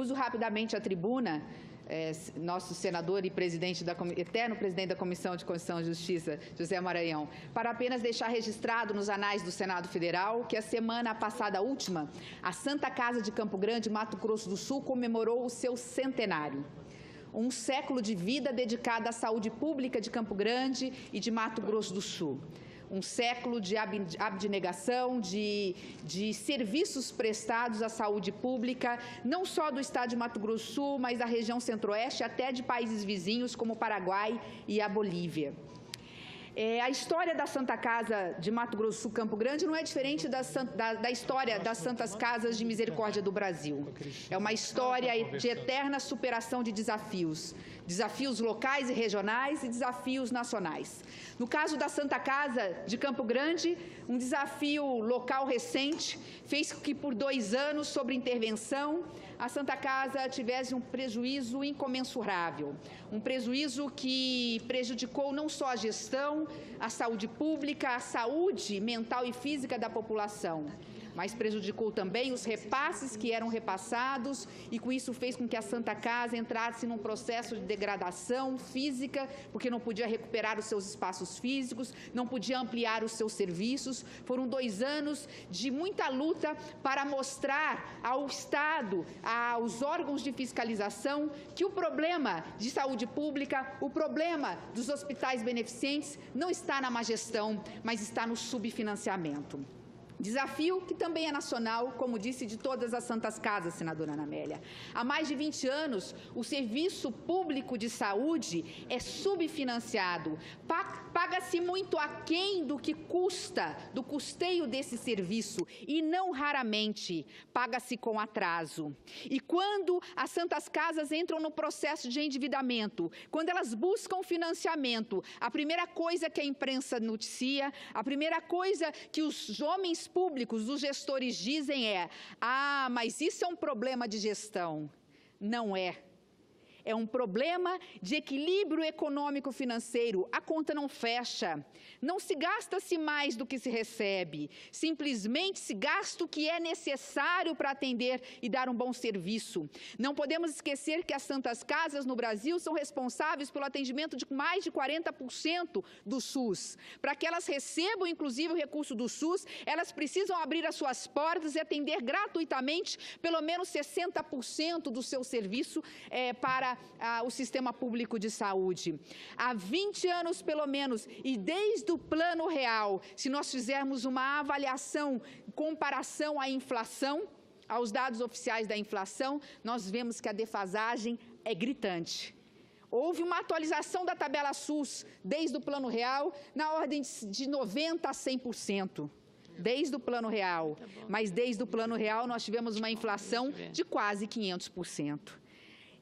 Uso rapidamente a tribuna, nosso senador e eterno presidente da Comissão de Constituição e Justiça, José Maranhão, para apenas deixar registrado nos anais do Senado Federal que a semana passada última, a Santa Casa de Campo Grande, Mato Grosso do Sul, comemorou o seu centenário. Um século de vida dedicado à saúde pública de Campo Grande e de Mato Grosso do Sul. Um século de abnegação, de serviços prestados à saúde pública, não só do estado de Mato Grosso do Sul, mas da região centro-oeste, até de países vizinhos como o Paraguai e a Bolívia. A história da Santa Casa de Mato Grosso do Sul, Campo Grande, não é diferente da história das Santas Casas de Misericórdia do Brasil. É uma história de eterna superação de desafios. Desafios locais e regionais e desafios nacionais. No caso da Santa Casa de Campo Grande, um desafio local recente fez com que, por 2 anos, sob intervenção, a Santa Casa tivesse um prejuízo incomensurável. Um prejuízo que prejudicou não só a gestão, a saúde pública, a saúde mental e física da população, mas prejudicou também os repasses que eram repassados e com isso fez com que a Santa Casa entrasse num processo de degradação física, porque não podia recuperar os seus espaços físicos, não podia ampliar os seus serviços. Foram 2 anos de muita luta para mostrar ao Estado, aos órgãos de fiscalização, que o problema de saúde pública, o problema dos hospitais beneficentes não está na má gestão, mas está no subfinanciamento. Desafio que também é nacional, como disse, de todas as Santas Casas, senadora Ana Amélia. Há mais de 20 anos, o serviço público de saúde é subfinanciado. Paga-se muito aquém do que custa, do custeio desse serviço, e não raramente paga-se com atraso. E quando as Santas Casas entram no processo de endividamento, quando elas buscam financiamento, a primeira coisa que a imprensa noticia, a primeira coisa que os homens públicos, os gestores dizem mas isso é um problema de gestão. Não é. É um problema de equilíbrio econômico-financeiro. A conta não fecha. Não se gasta-se mais do que se recebe. Simplesmente se gasta o que é necessário para atender e dar um bom serviço. Não podemos esquecer que as Santas Casas no Brasil são responsáveis pelo atendimento de mais de 40% do SUS. Para que elas recebam, inclusive, o recurso do SUS, elas precisam abrir as suas portas e atender gratuitamente pelo menos 60% do seu serviço para o sistema público de saúde. Há 20 anos, pelo menos, e desde o Plano Real, se nós fizermos uma avaliação, comparação à inflação, aos dados oficiais da inflação, nós vemos que a defasagem é gritante. Houve uma atualização da tabela SUS, desde o Plano Real, na ordem de 90% a 100%. Desde o Plano Real. Mas desde o Plano Real nós tivemos uma inflação de quase 500%.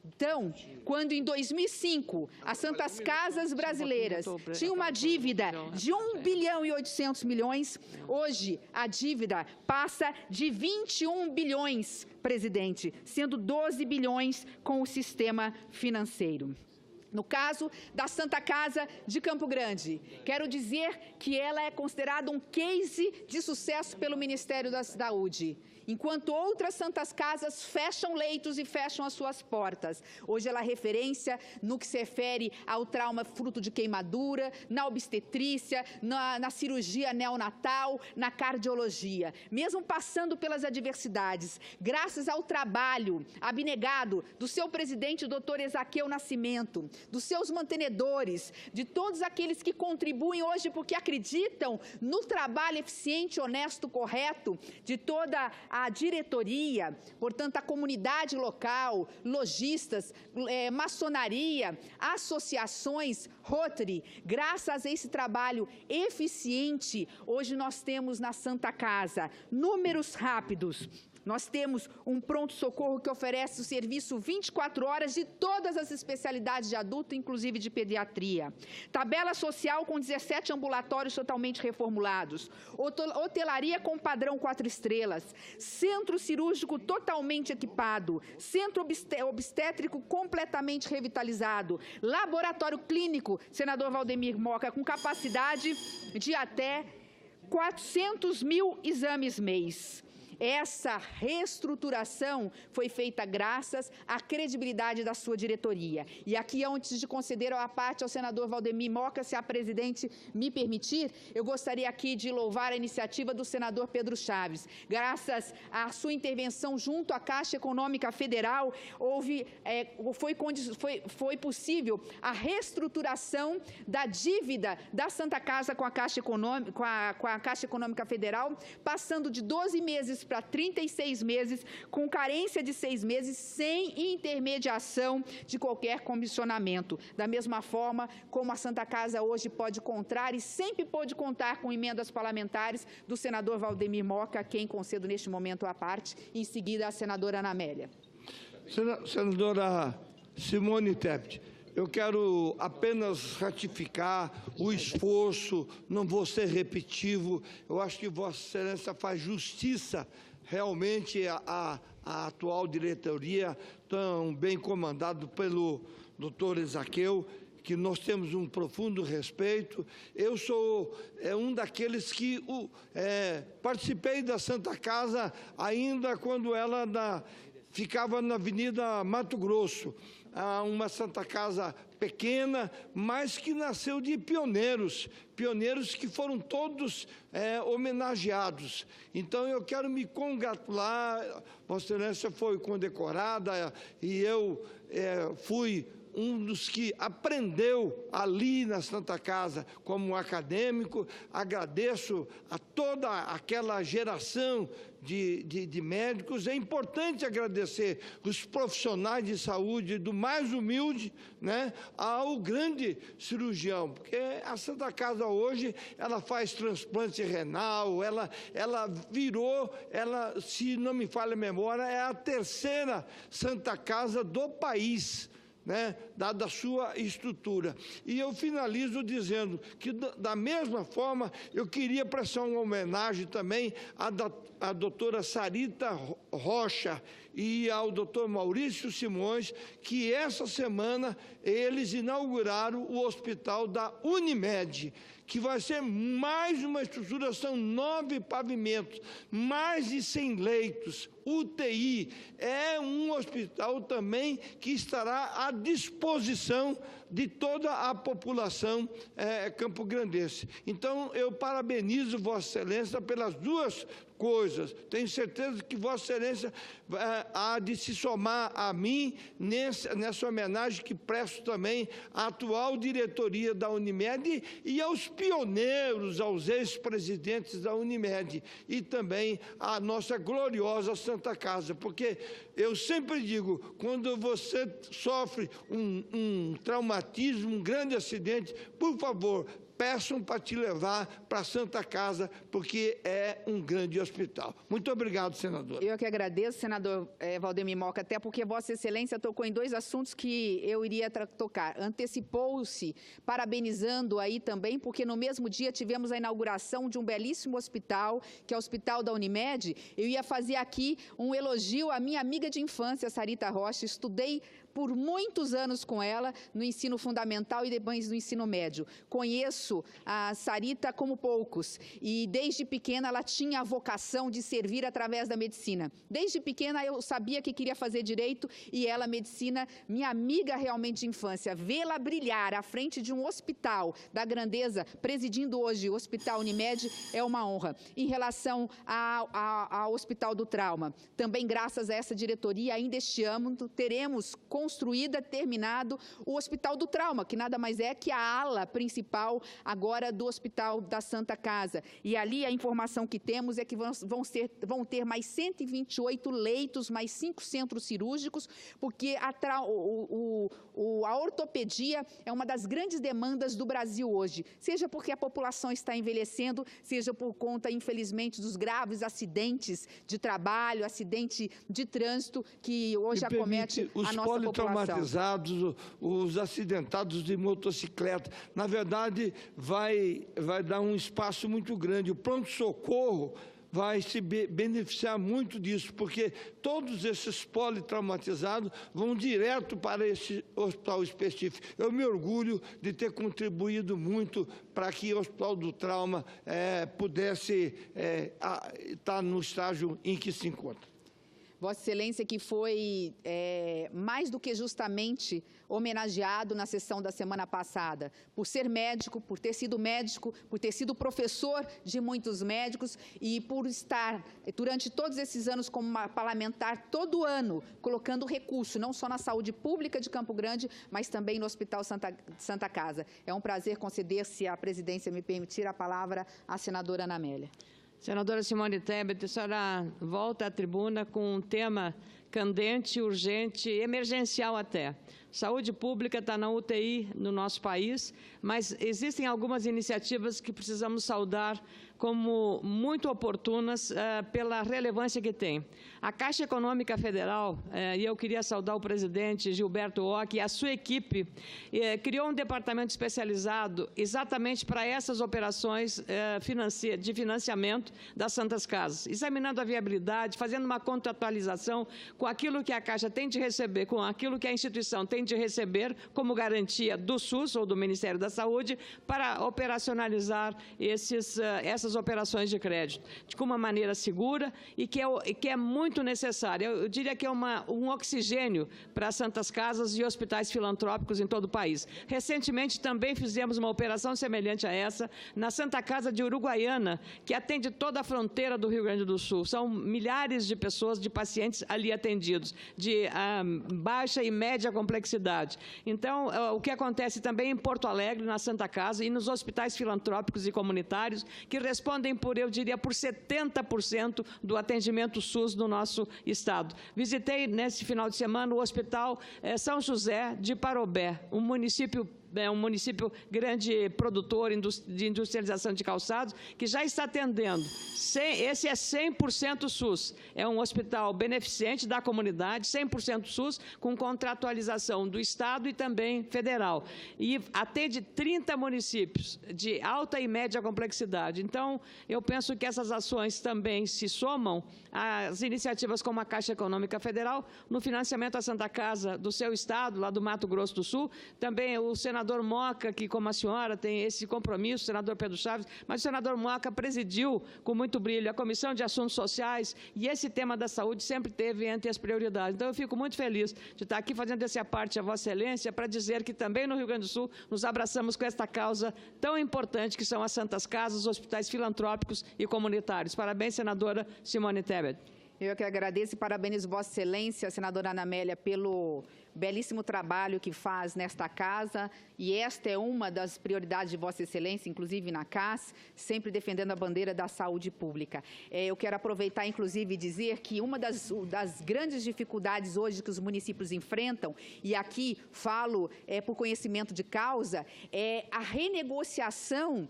Então, quando em 2005 as Santas Casas brasileiras tinham uma dívida de 1 bilhão e 800 milhões, hoje a dívida passa de 21 bilhões, presidente, sendo 12 bilhões com o sistema financeiro. No caso da Santa Casa de Campo Grande, quero dizer que ela é considerada um case de sucesso pelo Ministério da Saúde. Enquanto outras Santas Casas fecham leitos e fecham as suas portas. Hoje ela é referência no que se refere ao trauma fruto de queimadura, na obstetrícia, na cirurgia neonatal, na cardiologia. Mesmo passando pelas adversidades, graças ao trabalho abnegado do seu presidente, o doutor Ezaquiel Nascimento, dos seus mantenedores, de todos aqueles que contribuem hoje porque acreditam no trabalho eficiente, honesto, correto, de toda a diretoria, portanto, a comunidade local, lojistas, maçonaria, associações, Rotary. Graças a esse trabalho eficiente, hoje nós temos na Santa Casa números rápidos. Nós temos um pronto-socorro que oferece o serviço 24 horas de todas as especialidades de adulto, inclusive de pediatria. Tabela social com 17 ambulatórios totalmente reformulados. Hotelaria com padrão 4 estrelas. Centro cirúrgico totalmente equipado. Centro obstétrico completamente revitalizado. Laboratório clínico, senador Valdemir Moca, com capacidade de até 400 mil exames mês. Essa reestruturação foi feita graças à credibilidade da sua diretoria. E aqui, antes de conceder a parte ao senador Valdemir Moca, se a presidente me permitir, eu gostaria aqui de louvar a iniciativa do senador Pedro Chaves. Graças à sua intervenção junto à Caixa Econômica Federal, foi possível a reestruturação da dívida da Santa Casa com a Caixa Econômica Federal, passando de 12 meses para 36 meses, com carência de 6 meses, sem intermediação de qualquer comissionamento. Da mesma forma como a Santa Casa hoje pode contar e sempre pôde contar com emendas parlamentares do senador Valdemir Moca, a quem concedo neste momento a parte, e em seguida a senadora Ana Amélia. Senadora Simone Tebet, eu quero apenas ratificar o esforço, não vou ser repetitivo, eu acho que Vossa Excelência faz justiça realmente à atual diretoria, tão bem comandado pelo doutor Ezaquiel, que nós temos um profundo respeito. Eu sou um daqueles que participei da Santa Casa ainda quando ela ficava na Avenida Mato Grosso, uma Santa Casa pequena, mas que nasceu de pioneiros que foram todos homenageados. Então, eu quero me congratular, Vossa Excelência foi condecorada e eu fui um dos que aprendeu ali na Santa Casa como acadêmico. Agradeço a toda aquela geração de médicos. É importante agradecer os profissionais de saúde, do mais humilde, né, ao grande cirurgião, porque a Santa Casa hoje, ela faz transplante renal, ela virou, se não me falha a memória, é a terceira Santa Casa do país, né, dada a sua estrutura. E eu finalizo dizendo que, da mesma forma, eu queria prestar uma homenagem também à doutora Sarita Rocha e ao doutor Maurício Simões, que essa semana eles inauguraram o hospital da Unimed, que vai ser mais uma estrutura, são 9 pavimentos, mais de 100 leitos, UTI. É um hospital também que estará à disposição de toda a população campograndense. Então, eu parabenizo Vossa Excelência pelas duas coisas. Tenho certeza que Vossa Excelência há de se somar a mim nessa homenagem que presto também à atual diretoria da Unimed e aos pioneiros, aos ex-presidentes da Unimed e também à nossa gloriosa Santa Casa, porque eu sempre digo, quando você sofre um traumatismo, um grande acidente, por favor, peçam para te levar para a Santa Casa, porque é um grande hospital. Muito obrigado, senador. Eu que agradeço, senador Valdemir Moca, até porque Vossa Excelência tocou em 2 assuntos que eu iria tocar. Antecipou-se, parabenizando aí também, porque no mesmo dia tivemos a inauguração de um belíssimo hospital, que é o Hospital da Unimed. Eu ia fazer aqui um elogio à minha amiga de infância, Sarita Rocha. Estudei por muitos anos com ela no ensino fundamental e depois no ensino médio. Conheço a Sarita como poucos e desde pequena ela tinha a vocação de servir através da medicina. Desde pequena eu sabia que queria fazer direito e ela, medicina, minha amiga realmente de infância, vê-la brilhar à frente de um hospital da grandeza, presidindo hoje o Hospital Unimed, é uma honra. Em relação ao Hospital do Trauma, também graças a essa diretoria, ainda este ano teremos terminado o Hospital do Trauma, que nada mais é que a ala principal agora do Hospital da Santa Casa. E ali a informação que temos é que vão ter mais 128 leitos, mais 5 centros cirúrgicos, porque a ortopedia é uma das grandes demandas do Brasil hoje, seja porque a população está envelhecendo, seja por conta, infelizmente, dos graves acidentes de trabalho, acidente de trânsito que hoje acomete a nossa população. Traumatizados, os acidentados de motocicleta. Na verdade, vai dar um espaço muito grande. O pronto-socorro vai se beneficiar muito disso, porque todos esses politraumatizados vão direto para esse hospital específico. Eu me orgulho de ter contribuído muito para que o Hospital do Trauma pudesse estar no estágio em que se encontra. Vossa Excelência, que foi mais do que justamente homenageado na sessão da semana passada, por ser médico, por ter sido professor de muitos médicos e por estar, durante todos esses anos, como parlamentar, todo ano, colocando recurso, não só na saúde pública de Campo Grande, mas também no Hospital Santa Casa. É um prazer conceder, se a presidência me permitir, a palavra à senadora Ana Amélia. Senadora Simone Tebet, a senhora volta à tribuna com um tema candente, urgente, emergencial até. Saúde pública está na UTI no nosso país, mas existem algumas iniciativas que precisamos saudar como muito oportunas pela relevância que tem. A Caixa Econômica Federal, e eu queria saudar o presidente Gilberto Ock e a sua equipe, criou um departamento especializado exatamente para essas operações de financiamento das Santas Casas, examinando a viabilidade, fazendo uma contratualização com aquilo que a Caixa tem de receber, com aquilo que a instituição tem de receber como garantia do SUS ou do Ministério da Saúde para operacionalizar essas operações de crédito de uma maneira segura e que é muito necessária. Eu diria que é um oxigênio para as Santas Casas e hospitais filantrópicos em todo o país. Recentemente também fizemos uma operação semelhante a essa na Santa Casa de Uruguaiana, que atende toda a fronteira do Rio Grande do Sul. São milhares de pessoas, de pacientes ali atendidos, de baixa e média complexidade. Então, o que acontece também em Porto Alegre, na Santa Casa, e nos hospitais filantrópicos e comunitários, que respondem eu diria, por 70% do atendimento SUS no nosso estado. Visitei, nesse final de semana, o Hospital São José de Parobé, um município grande produtor de industrialização de calçados, que já está atendendo. Esse é 100% SUS. É um hospital beneficente da comunidade, 100% SUS, com contratualização do Estado e também federal. E atende 30 municípios de alta e média complexidade. Então, eu penso que essas ações também se somam às iniciativas como a Caixa Econômica Federal, no financiamento à Santa Casa do seu estado, lá do Mato Grosso do Sul, também o senador Moca, que como a senhora tem esse compromisso, o senador Pedro Chaves, mas o senador Moca presidiu com muito brilho a Comissão de Assuntos Sociais e esse tema da saúde sempre teve entre as prioridades. Então, eu fico muito feliz de estar aqui fazendo essa parte a Vossa Excelência para dizer que também no Rio Grande do Sul nos abraçamos com esta causa tão importante que são as Santas Casas, os hospitais filantrópicos e comunitários. Parabéns, senadora Simone Tebet. Eu que agradeço e parabenizo Vossa Excelência, senadora Ana Amélia, pelo belíssimo trabalho que faz nesta casa, e esta é uma das prioridades de Vossa Excelência, inclusive na CAS, sempre defendendo a bandeira da saúde pública. Eu quero aproveitar, inclusive, e dizer que uma das grandes dificuldades hoje que os municípios enfrentam, e aqui falo por conhecimento de causa, é a renegociação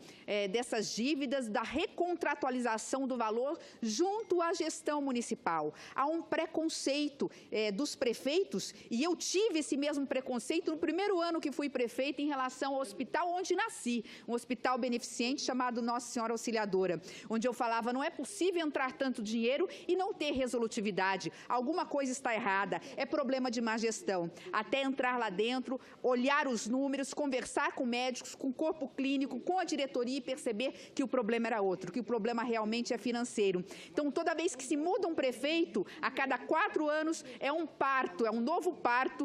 dessas dívidas, da recontratualização do valor junto à gestão municipal. Há um preconceito dos prefeitos, e eu tive esse mesmo preconceito no primeiro ano que fui prefeita em relação ao hospital onde nasci, um hospital beneficente chamado Nossa Senhora Auxiliadora, onde eu falava, não é possível entrar tanto dinheiro e não ter resolutividade, alguma coisa está errada, é problema de má gestão. Até entrar lá dentro, olhar os números, conversar com médicos, com o corpo clínico, com a diretoria e perceber que o problema era outro, que o problema realmente é financeiro. Então, toda vez que se muda um prefeito, a cada 4 anos é um parto, é um novo parto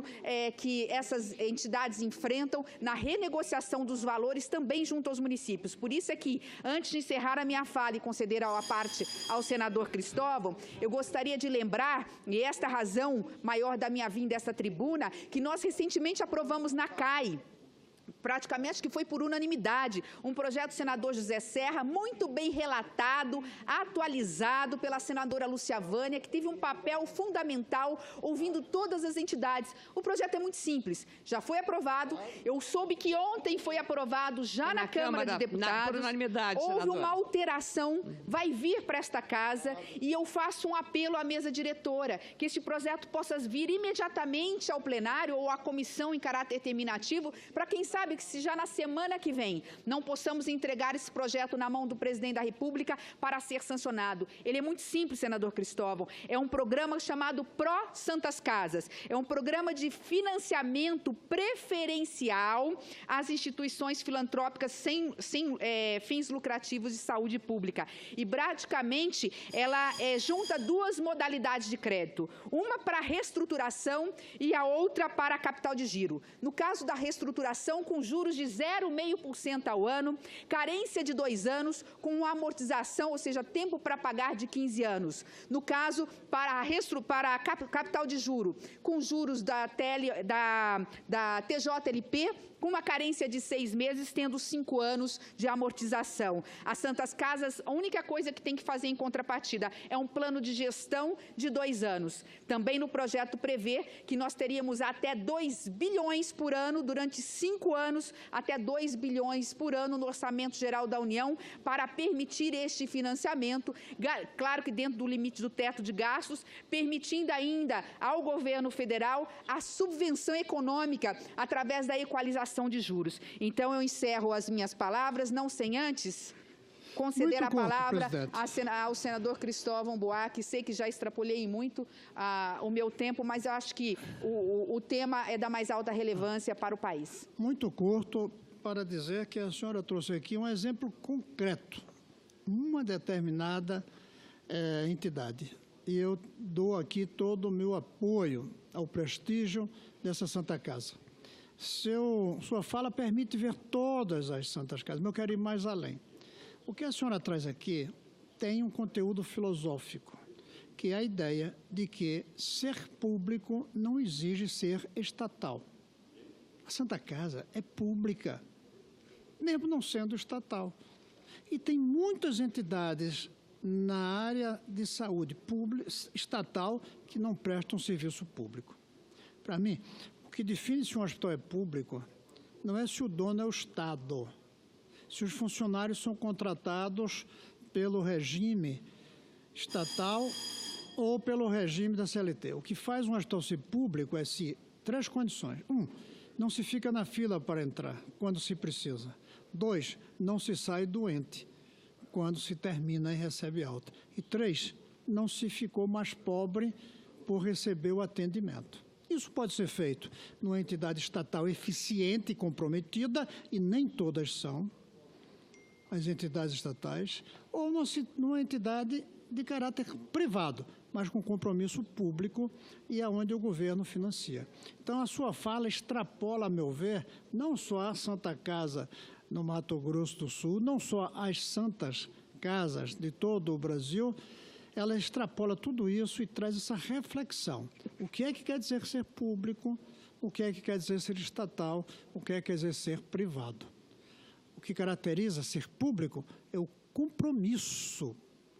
que essas entidades enfrentam na renegociação dos valores também junto aos municípios. Por isso é que, antes de encerrar a minha fala e conceder a parte ao senador Cristóvão, eu gostaria de lembrar, e esta é a razão maior da minha vinda a esta tribuna, que nós recentemente aprovamos na CAI, praticamente que foi por unanimidade, um projeto do senador José Serra, muito bem relatado, atualizado pela senadora Lúcia Vânia, que teve um papel fundamental ouvindo todas as entidades. O projeto é muito simples, já foi aprovado, eu soube que ontem foi aprovado já na Câmara de Deputados, por unanimidade, houve senadora. Uma alteração, vai vir para esta casa e eu faço um apelo à mesa diretora, que este projeto possa vir imediatamente ao plenário ou à comissão em caráter terminativo, para quem sabe que se já na semana que vem não possamos entregar esse projeto na mão do presidente da República para ser sancionado. Ele é muito simples, senador Cristóvão. É um programa chamado Pró Santas Casas. É um programa de financiamento preferencial às instituições filantrópicas sem fins lucrativos de saúde pública. E, praticamente, ela junta duas modalidades de crédito. Uma para reestruturação e a outra para capital de giro. No caso da reestruturação, com juros de 0,5% ao ano, carência de 2 anos, com uma amortização, ou seja, tempo para pagar de 15 anos. No caso, para a capital de juro, com juros da TJLP, com uma carência de 6 meses, tendo 5 anos de amortização. As Santas Casas, a única coisa que tem que fazer em contrapartida é um plano de gestão de 2 anos. Também no projeto prevê que nós teríamos até 2 bilhões por ano, durante 5 anos, até 2 bilhões por ano no Orçamento Geral da União, para permitir este financiamento, claro que dentro do limite do teto de gastos, permitindo ainda ao governo federal a subvenção econômica através da equalização de juros. Então, eu encerro as minhas palavras, não sem antes conceder a palavra ao senador Cristóvão Buarque. Sei que já extrapolei muito o meu tempo, mas eu acho que o tema é da mais alta relevância para o país. Muito curto para dizer que a senhora trouxe aqui um exemplo concreto, uma determinada entidade. E eu dou aqui todo o meu apoio ao prestígio dessa Santa Casa. Sua fala permite ver todas as Santas Casas, mas eu quero ir mais além. O que a senhora traz aqui tem um conteúdo filosófico, que é a ideia de que ser público não exige ser estatal. A Santa Casa é pública, mesmo não sendo estatal. E tem muitas entidades na área de saúde estatal que não prestam serviço público. Para mim, o que define se um hospital é público não é se o dono é o Estado, se os funcionários são contratados pelo regime estatal ou pelo regime da CLT. O que faz um hospital ser público é se 3 condições. 1, não se fica na fila para entrar quando se precisa. 2, não se sai doente quando se termina e recebe alta. E 3, não se ficou mais pobre por receber o atendimento. Isso pode ser feito numa entidade estatal eficiente e comprometida, e nem todas são as entidades estatais, ou numa entidade de caráter privado, mas com compromisso público e aonde o governo financia. Então, a sua fala extrapola, a meu ver, não só a Santa Casa no Mato Grosso do Sul, não só as Santas Casas de todo o Brasil, ela extrapola tudo isso e traz essa reflexão. O que é que quer dizer ser público? O que é que quer dizer ser estatal? O que é que quer dizer ser privado? O que caracteriza ser público é o compromisso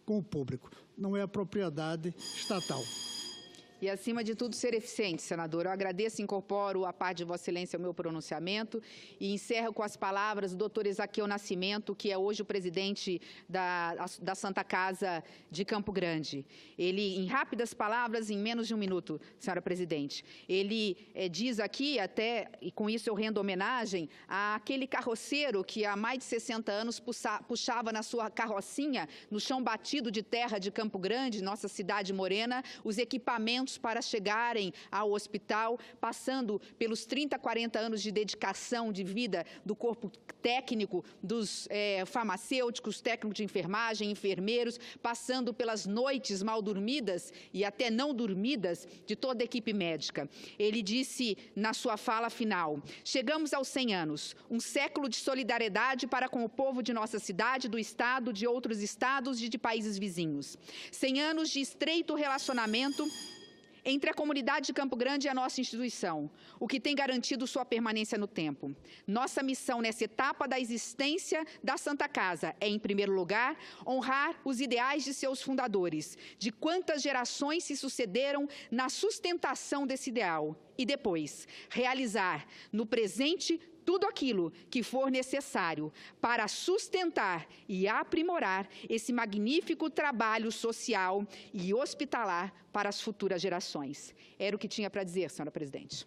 com o público, não é a propriedade estatal. E, acima de tudo, ser eficiente, senador. Eu agradeço e incorporo a parte de Vossa Excelência ao meu pronunciamento e encerro com as palavras do doutor Ezaquiel Nascimento, que é hoje o presidente da Santa Casa de Campo Grande. Ele, em rápidas palavras, em menos de 1 minuto, senhora presidente, ele diz aqui, até, e com isso eu rendo homenagem, àquele carroceiro que há mais de 60 anos puxava na sua carrocinha, no chão batido de terra de Campo Grande, nossa cidade morena, os equipamentos para chegarem ao hospital, passando pelos 30, 40 anos de dedicação de vida do corpo técnico, dos farmacêuticos, técnicos de enfermagem, enfermeiros, passando pelas noites mal dormidas e até não dormidas de toda a equipe médica. Ele disse na sua fala final: chegamos aos 100 anos, um século de solidariedade para com o povo de nossa cidade, do estado, de outros estados e de países vizinhos. 100 anos de estreito relacionamento entre a comunidade de Campo Grande e a nossa instituição, o que tem garantido sua permanência no tempo. Nossa missão nessa etapa da existência da Santa Casa é, em primeiro lugar, honrar os ideais de seus fundadores, de quantas gerações se sucederam na sustentação desse ideal, e depois, realizar no presente tudo aquilo que for necessário para sustentar e aprimorar esse magnífico trabalho social e hospitalar para as futuras gerações. Era o que tinha para dizer, senhora presidente.